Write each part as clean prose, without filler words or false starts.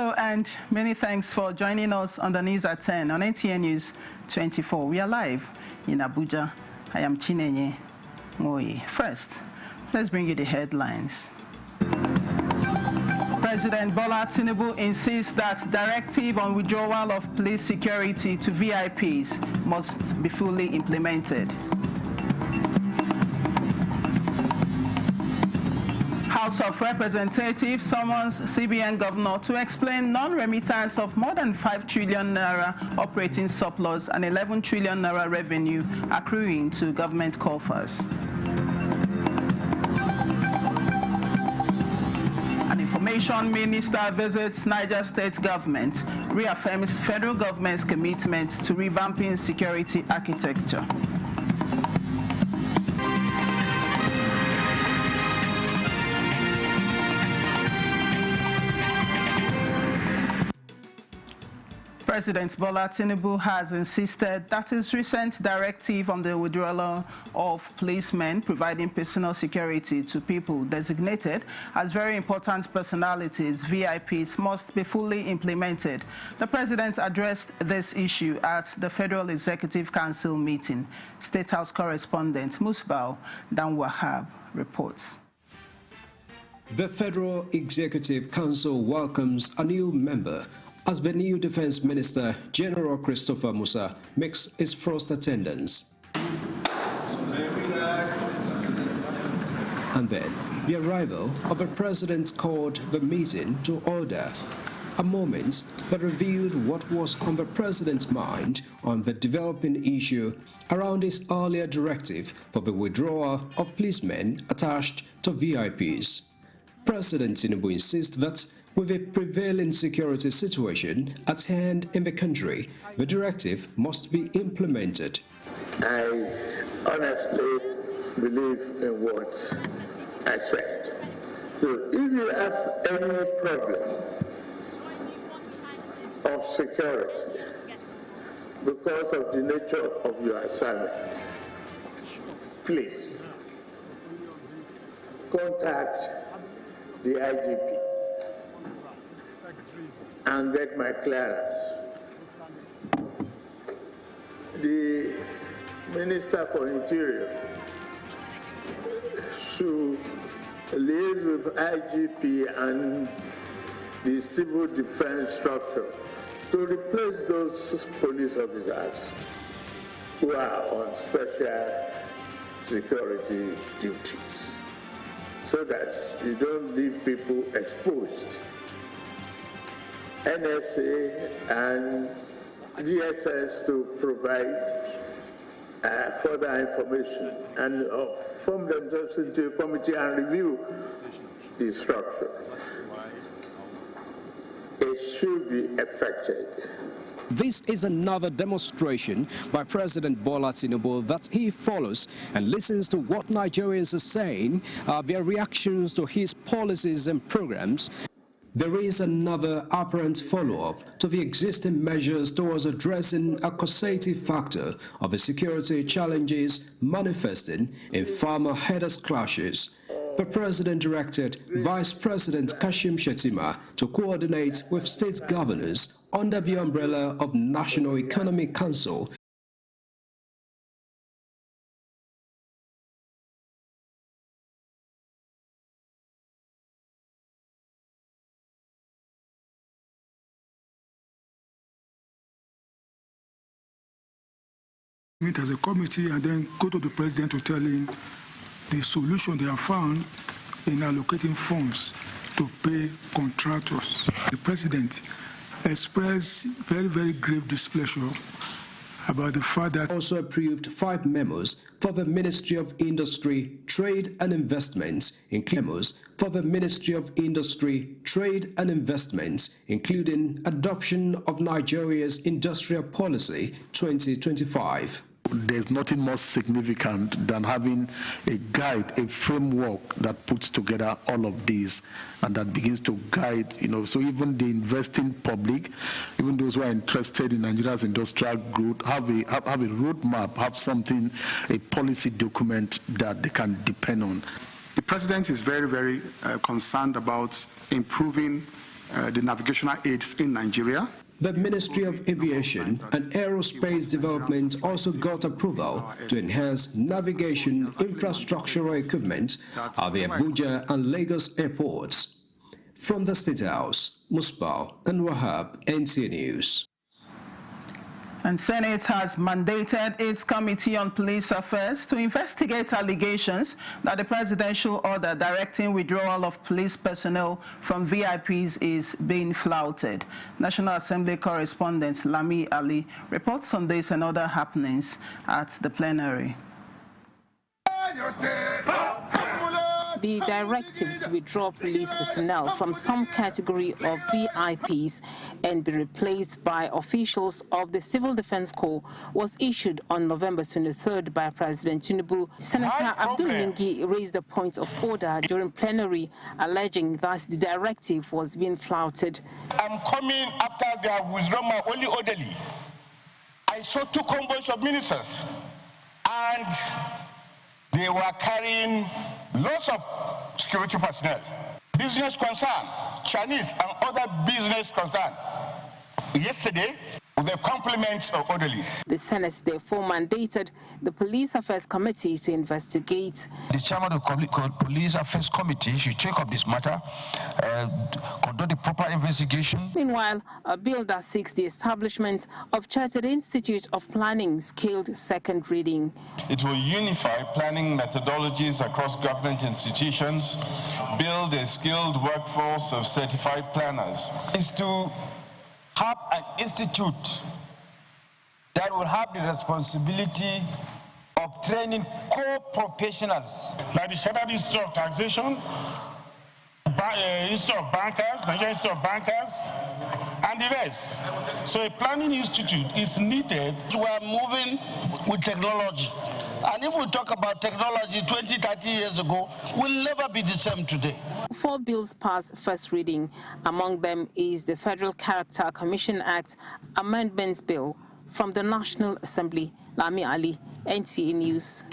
Hello and many thanks for joining us on the News at 10 on NTN News 24. We are live in Abuja. I am Chinenye Moyi. First, let's bring you the headlines. President Bola Tinubu insists that directive on withdrawal of police security to VIPs must be fully implemented. House of Representatives summons CBN Governor to explain non-remittance of more than 5 trillion naira operating surplus and 11 trillion naira revenue accruing to government coffers. An information minister visits Niger State government, reaffirms federal government's commitment to revamping security architecture. President Bola Tinubu has insisted that his recent directive on the withdrawal of policemen providing personal security to people designated as very important personalities, VIPs, must be fully implemented. The president addressed this issue at the Federal Executive Council meeting. State House correspondent Musbao Danwahab reports. The Federal Executive Council welcomes a new member as the new Defense Minister, General Christopher Musa, makes his first attendance. And then, the arrival of the President called the meeting to order, a moment that revealed what was on the President's mind on the developing issue around his earlier directive for the withdrawal of policemen attached to VIPs. President Tinubu insists that with the prevailing security situation at hand in the country, the directive must be implemented. I honestly believe in what I said. So if you have any problem of security because of the nature of your assignment, please contact the IGP and get my clearance. The Minister for Interior should liaise with IGP and the civil defense structure to replace those police officers who are on special security duties, so that you don't leave people exposed. NSA and DSS to provide further information and form themselves into a committee and review the structure. It should be effected. This is another demonstration by President Bola Tinubu that he follows and listens to what Nigerians are saying, their reactions to his policies and programs. There is another apparent follow-up to the existing measures towards addressing a causative factor of the security challenges manifesting in farmer-herders clashes. The President directed Vice President Kashim Shettima to coordinate with state governors under the umbrella of National Economic Council meet as a committee and then go to the president to tell him the solution they have found in allocating funds to pay contractors. The president expressed very, very grave displeasure about the fact that also approved 5 memos for the Ministry of Industry, Trade and Investments, including memos for the Ministry of Industry, Trade and Investments, including adoption of Nigeria's Industrial Policy 2025. There's nothing more significant than having a guide, a framework that puts together all of these and that begins to guide, so even the investing public, even those who are interested in Nigeria's industrial growth, have a roadmap, have something, a policy document that they can depend on. the president is very, very concerned about improving the navigational aids in Nigeria. The Ministry of Aviation and Aerospace Development also got approval to enhance navigation infrastructural equipment at the Abuja and Lagos airports. From the State House, Musbah and Wahab, NTA News. And Senate has mandated its Committee on Police Affairs to investigate allegations that the presidential order directing withdrawal of police personnel from VIPs is being flouted. National Assembly correspondent Lami Ali reports on this and other happenings at the plenary. The directive to withdraw police personnel from some category of VIPs and be replaced by officials of the Civil Defense Corps was issued on November 23rd by President Tinubu. Senator Abdul Ningi raised a point of order during plenary, alleging that the directive was being flouted. I'm coming after their withdrawal only orderly. I saw 2 convoys of ministers, and they were carrying lots of security personnel, business concern, Chinese and other business concern. Yesterday, with the compliments of orderlies. The Senate therefore mandated the Police Affairs Committee to investigate. The chairman of the Police Affairs Committee should take up this matter, conduct the proper investigation. Meanwhile, a bill that seeks the establishment of Chartered Institute of Planning scaled second reading. It will unify planning methodologies across government institutions, build a skilled workforce of certified planners. It's to have an institute that will have the responsibility of training core professionals. Like the Chartered Institute of Taxation, Institute of Bankers, Nigerian Institute of Bankers, and the rest. So a planning institute is needed. We are moving with technology. And if we talk about technology 20, 30 years ago, we'll never be the same today. 4 bills passed first reading. Among them is the Federal Character Commission Act Amendments Bill from the National Assembly. Lami Ali, NTA News.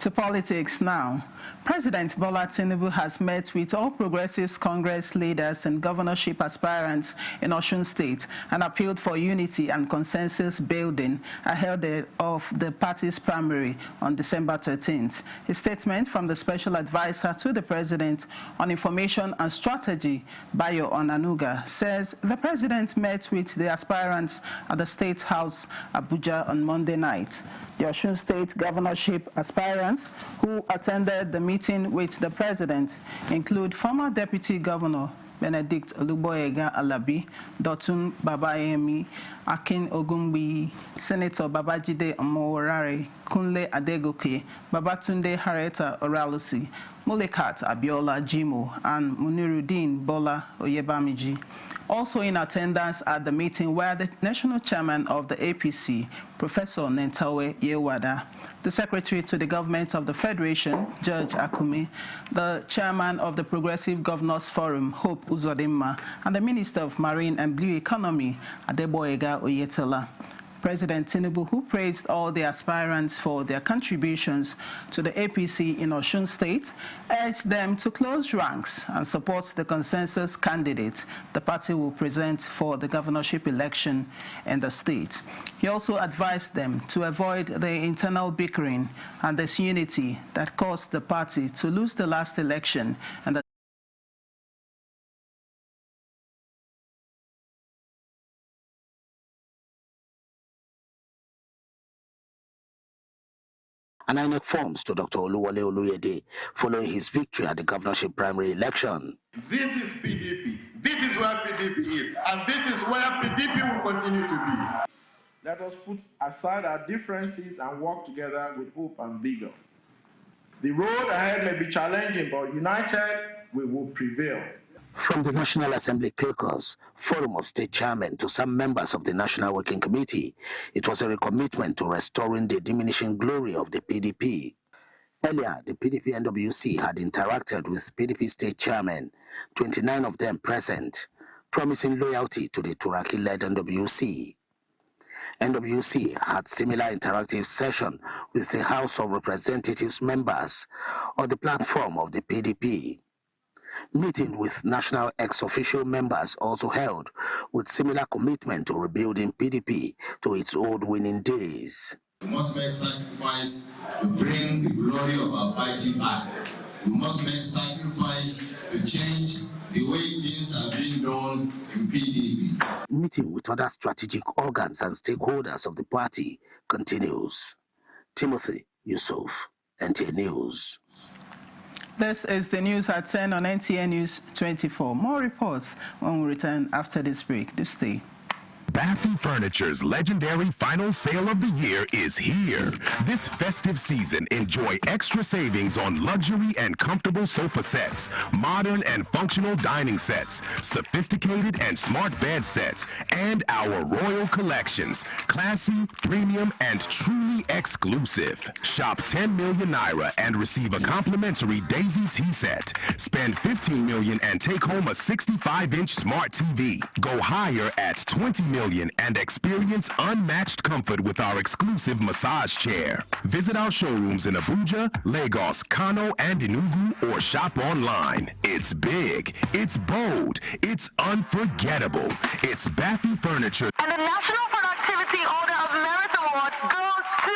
To politics now. President Bola Tinubu has met with all Progressives Congress leaders and governorship aspirants in Osun State and appealed for unity and consensus building ahead of the party's primary on December 13th. A statement from the Special Advisor to the President on Information and Strategy, Bayo Onanuga, says the President met with the aspirants at the State House, Abuja, on Monday night. The Osun State governorship aspirants who attended the meeting with the President include former Deputy Governor Benedict Oluboyega Alabi, Dotun Babayemi, Akin Ogumbi, Senator Babajide Omoworare, Kunle Adegoke, Babatunde Hareta Oralusi, Mulekat Abiola Jimo, and Muniruddin Bola Oyebamiji. Also in attendance at the meeting were the National Chairman of the APC, Professor Nentawe Yewada, the Secretary to the Government of the Federation, George Akumi, the Chairman of the Progressive Governors Forum, Hope Uzodimma, and the Minister of Marine and Blue Economy, Adeboyega Oyetola. President Tinubu, who praised all the aspirants for their contributions to the APC in Osun State, urged them to close ranks and support the consensus candidate the party will present for the governorship election in the state. He also advised them to avoid the internal bickering and disunity that caused the party to lose the last election and the and INEC forms to Dr. Oluwole Oluyede following his victory at the governorship primary election. This is PDP. This is where PDP is. And this is where PDP will continue to be. Let us put aside our differences and work together with hope and vigor. The road ahead may be challenging, but united, we will prevail. From the National Assembly caucus, Forum of State Chairmen to some members of the National Working Committee, it was a recommitment to restoring the diminishing glory of the PDP. Earlier, the PDP NWC had interacted with PDP State Chairmen, 29 of them present, promising loyalty to the Turaki-led NWC. NWC had similar interactive session with the House of Representatives members on the platform of the PDP. Meeting with national ex-official members also held, with similar commitment to rebuilding PDP to its old winning days. We must make sacrifice to bring the glory of our party back. We must make sacrifice to change the way things are being done in PDP. Meeting with other strategic organs and stakeholders of the party continues. Timothy Yusuf, NTA News. This is the news at 10 on NTA News 24. More reports when we return after this break. Do stay. Baffy Furniture's legendary final sale of the year is here. This festive season, enjoy extra savings on luxury and comfortable sofa sets, modern and functional dining sets, sophisticated and smart bed sets, and our royal collections, classy, premium, and truly exclusive. Shop 10 million naira and receive a complimentary Daisy tea set. Spend 15 million and take home a 65-inch smart TV. Go higher at 20 million and experience unmatched comfort with our exclusive massage chair. Visit our showrooms in Abuja, Lagos, Kano, and Enugu, or shop online. It's big, it's bold, it's unforgettable. It's Baffy Furniture. And the National Productivity Order of Merit Award goes to...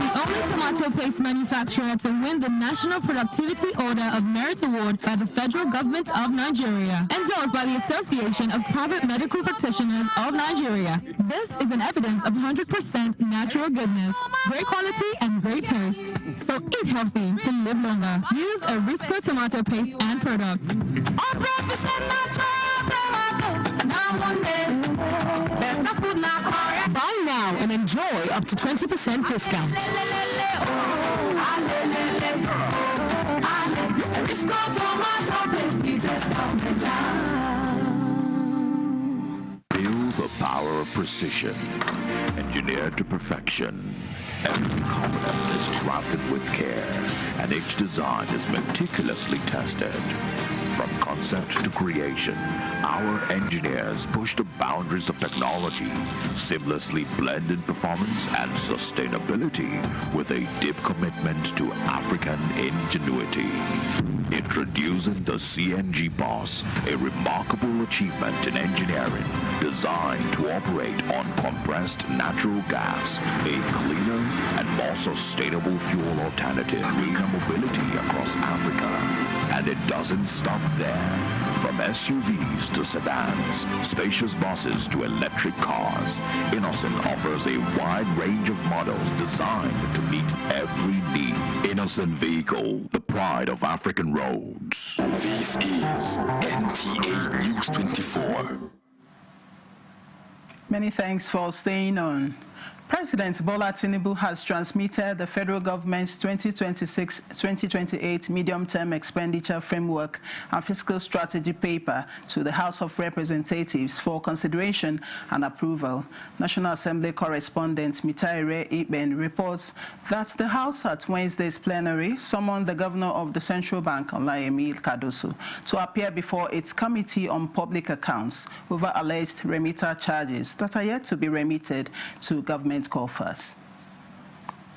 The only tomato paste manufacturer to win the National Productivity Order of Merit Award by the Federal Government of Nigeria, endorsed by the Association of Private Medical Practitioners of Nigeria. This is an evidence of 100% natural goodness, great quality, and great taste. So eat healthy to live longer. Use Arisco tomato paste and products. 100% natural tomato. Now one day, better food now. Buy now and enjoy up to 20% discount. Feel the power of precision, engineered to perfection. Every component is crafted with care, and each design is meticulously tested. From concept to creation, our engineers push the boundaries of technology, seamlessly blending performance and sustainability with a deep commitment to African ingenuity. Introducing the CNG Boss, a remarkable achievement in engineering designed to operate on compressed natural gas, a cleaner and more sustainable fuel alternative for mobility across Africa. And it doesn't stop there. From SUVs to sedans, spacious buses to electric cars, Innocent offers a wide range of models designed to meet every need. Innocent Vehicle, the pride of African roads. This is NTA News 24. Many thanks for staying on. President Bola Tinubu has transmitted the federal government's 2026-2028 medium-term expenditure framework and fiscal strategy paper to the House of Representatives for consideration and approval. National Assembly correspondent Mitaire Iben reports that the House at Wednesday's plenary summoned the governor of the Central Bank, Olayemi Kadoso, to appear before its Committee on Public Accounts over alleged remitter charges that are yet to be remitted to government coffers.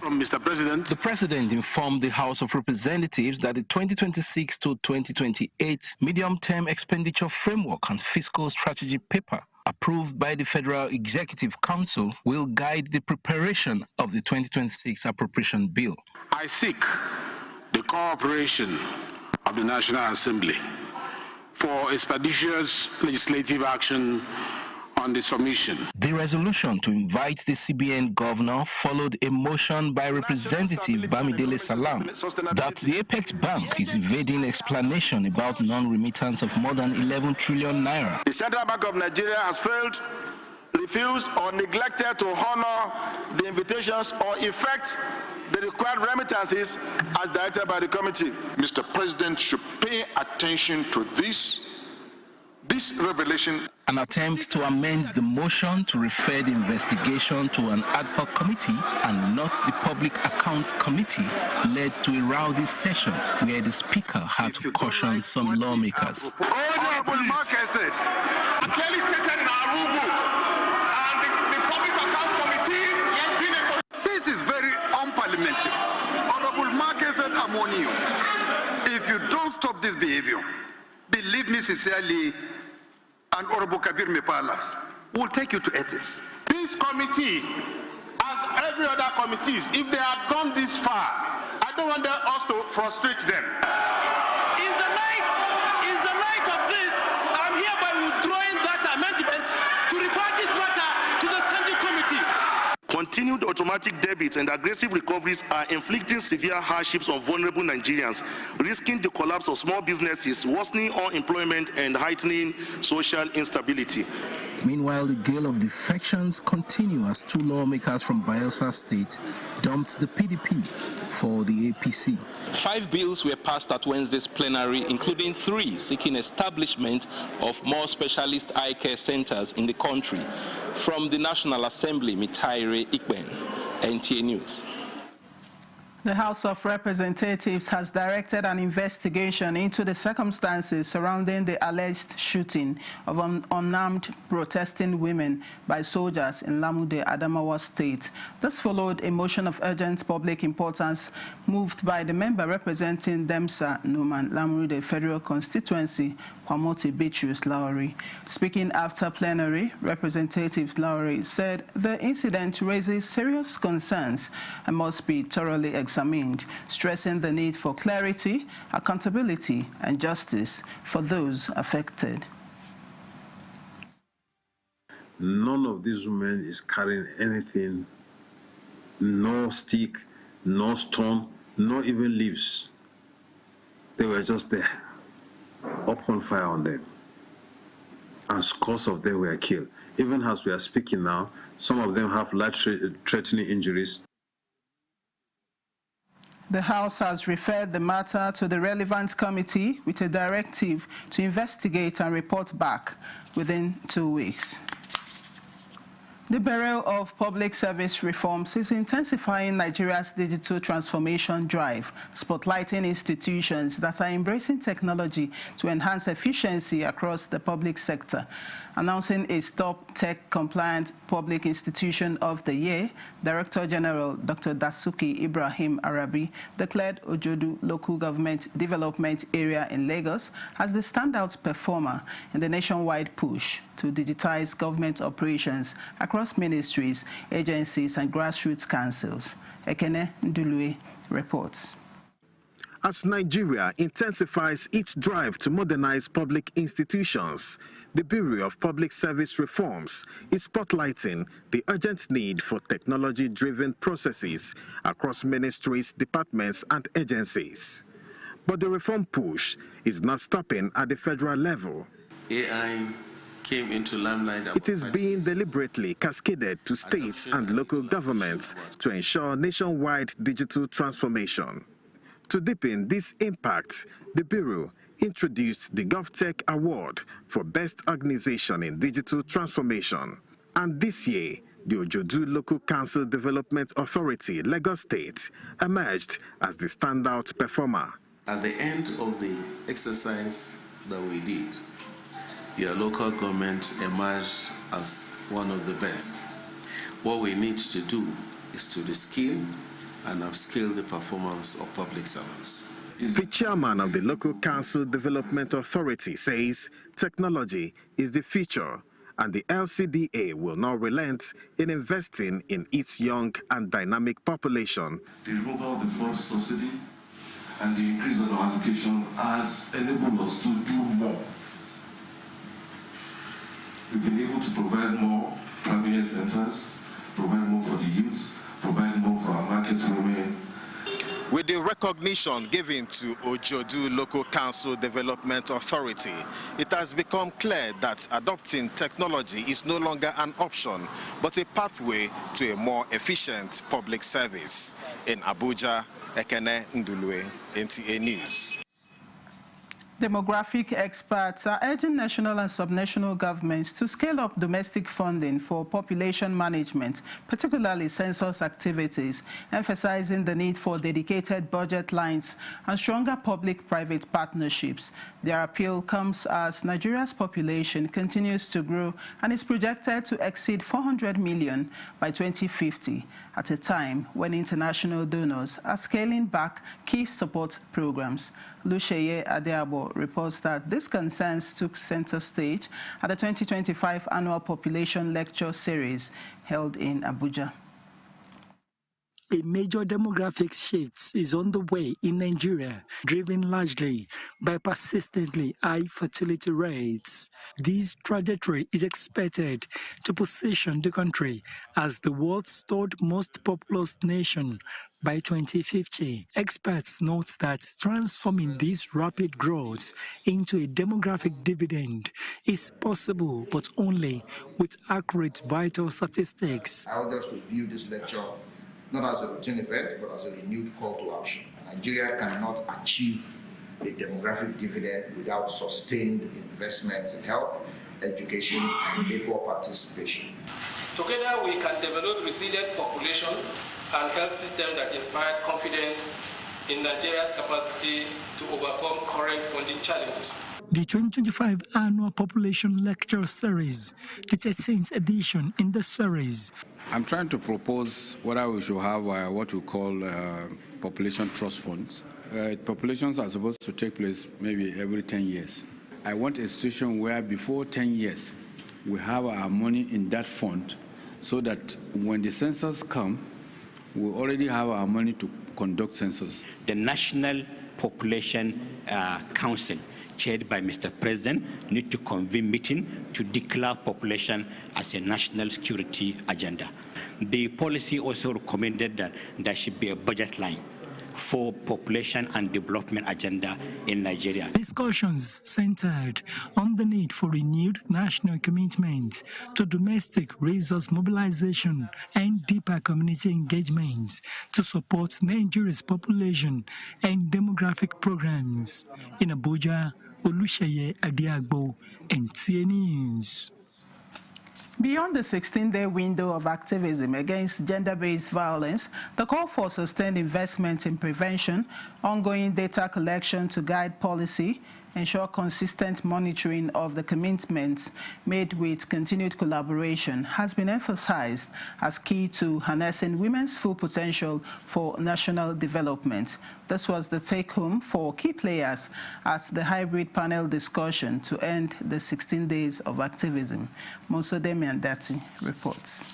From Mr. President. The President informed the House of Representatives that the 2026 to 2028 medium-term expenditure framework and fiscal strategy paper approved by the Federal Executive Council will guide the preparation of the 2026 appropriation bill. I seek the cooperation of the National Assembly for expeditious legislative action on the submission. The resolution to invite the CBN governor followed a motion by Representative Bamidele Salam that the Apex Bank is evading explanation about non-remittance of more than 11 trillion naira. The Central Bank of Nigeria has failed, refused, or neglected to honor the invitations or effect the required remittances as directed by the committee. Mr. President should pay attention to this revelation. An attempt to amend the motion to refer the investigation to an ad hoc committee and not the Public Accounts Committee led to a rowdy session where the Speaker had to caution some lawmakers. Honorable Marquez said, clearly stated in our rule book, and the Public Accounts Committee, this is very unparliamentary. Honorable Marquez said, I'm on you. If you don't stop this behavior, believe me sincerely, and Honorable Kabir Mepalas will take you to ethics. This committee, as every other committees, if they had gone this far, I don't want us to frustrate them. In the light of this, I'm hereby withdrawing that amendment to report this matter to the Standing Committee. Continued automatic debits and aggressive recoveries are inflicting severe hardships on vulnerable Nigerians, risking the collapse of small businesses, worsening unemployment, and heightening social instability. Meanwhile, the gale of defections continue as two lawmakers from Bayelsa State dumped the PDP for the APC. 5 bills were passed at Wednesday's plenary, including 3 seeking establishment of more specialist eye care centers in the country. From the National Assembly, Mitaire Ikben, NTA News. The House of Representatives has directed an investigation into the circumstances surrounding the alleged shooting of unarmed protesting women by soldiers in Lamude, Adamawa State. This followed a motion of urgent public importance moved by the member representing Demsa Numan, Lamude Federal Constituency, Kwamoti Bitrus Lowry. Speaking after plenary, Representative Lowry said the incident raises serious concerns and must be thoroughly examined, stressing the need for clarity, accountability, and justice for those affected. None of these women is carrying anything, no stick, no stone, not even leaves. They were just there, open fire on them, and scores of them were killed. Even as we are speaking now, some of them have life-threatening injuries. The House has referred the matter to the relevant committee with a directive to investigate and report back within 2 weeks. The Bureau of Public Service Reforms is intensifying Nigeria's digital transformation drive, spotlighting institutions that are embracing technology to enhance efficiency across the public sector. Announcing a Stop Tech Compliant Public Institution of the Year, Director General Dr. Dasuki Ibrahim Arabi declared Ojodu Local Government Development Area in Lagos as the standout performer in the nationwide push to digitize government operations across ministries, agencies, and grassroots councils. Ekene Ndulue reports. As Nigeria intensifies its drive to modernize public institutions, the Bureau of Public Service Reforms is spotlighting the urgent need for technology-driven processes across ministries, departments, and agencies. But the reform push is not stopping at the federal level. AI came into limelight. It is being deliberately cascaded to states and local governments to ensure nationwide digital transformation. To deepen this impact, the Bureau introduced the GovTech Award for Best Organization in Digital Transformation. And this year, the Ojodu Local Council Development Authority, Lagos State, emerged as the standout performer. At the end of the exercise that we did, your local government emerged as one of the best. What we need to do is to reskill and upskill the performance of public servants. The chairman of the Local Council Development Authority says technology is the future, and the LCDA will not relent in investing in its young and dynamic population. The removal of the fuel subsidy and the increase of our allocation has enabled us to do more. We've been able to provide more private centers, provide more for the youths, provide more for our market women. With the recognition given to Ojodu Local Council Development Authority, it has become clear that adopting technology is no longer an option, but a pathway to a more efficient public service. In Abuja, Ekene Ndulue, NTA News. Demographic experts are urging national and subnational governments to scale up domestic funding for population management, particularly census activities, emphasizing the need for dedicated budget lines and stronger public-private partnerships. Their appeal comes as Nigeria's population continues to grow and is projected to exceed 400 million by 2050, at a time when international donors are scaling back key support programs. Lusheye Adeabo reports that these concerns took center stage at the 2025 Annual Population Lecture Series held in Abuja. A major demographic shift is on the way in Nigeria, driven largely by persistently high fertility rates. This trajectory is expected to position the country as the world's third most populous nation by 2050. Experts note that transforming this rapid growth into a demographic dividend is possible, but only with accurate vital statistics. I would just view this lecture not as a routine event, but as a renewed call to action. Nigeria cannot achieve a demographic dividend without sustained investment in health, education, and labor participation. Together, we can develop resilient population and health system that inspire confidence in Nigeria's capacity to overcome current funding challenges. The 2025 Annual Population Lecture Series, the 13th edition in the series. I'm trying to propose whether we should have what we call population trust funds. Populations are supposed to take place maybe every 10 years. I want a situation where before 10 years, we have our money in that fund so that when the census come, we already have our money to conduct census. The National Population Council, chaired by Mr. President, need to convene meeting to declare population as a national security agenda. The policy also recommended that there should be a budget line for population and development agenda in Nigeria. Discussions centered on the need for renewed national commitment to domestic resource mobilization and deeper community engagement to support Nigeria's population and demographic programs. In Abuja, Olusheye Adiagbo, NTA News. Beyond the 16-day window of activism against gender-based violence, the call for sustained investment in prevention, ongoing data collection to guide policy, ensure consistent monitoring of the commitments made with continued collaboration has been emphasized as key to harnessing women's full potential for national development. This was the take-home for key players at the hybrid panel discussion to end the 16 days of activism. Monsodemi Andati reports.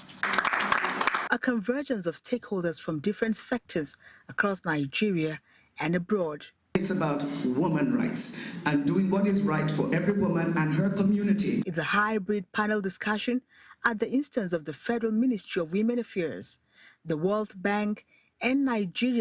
A convergence of stakeholders from different sectors across Nigeria and abroad. It's about women's rights and doing what is right for every woman and her community. It's a hybrid panel discussion at the instance of the Federal Ministry of Women Affairs, the World Bank, and Nigeria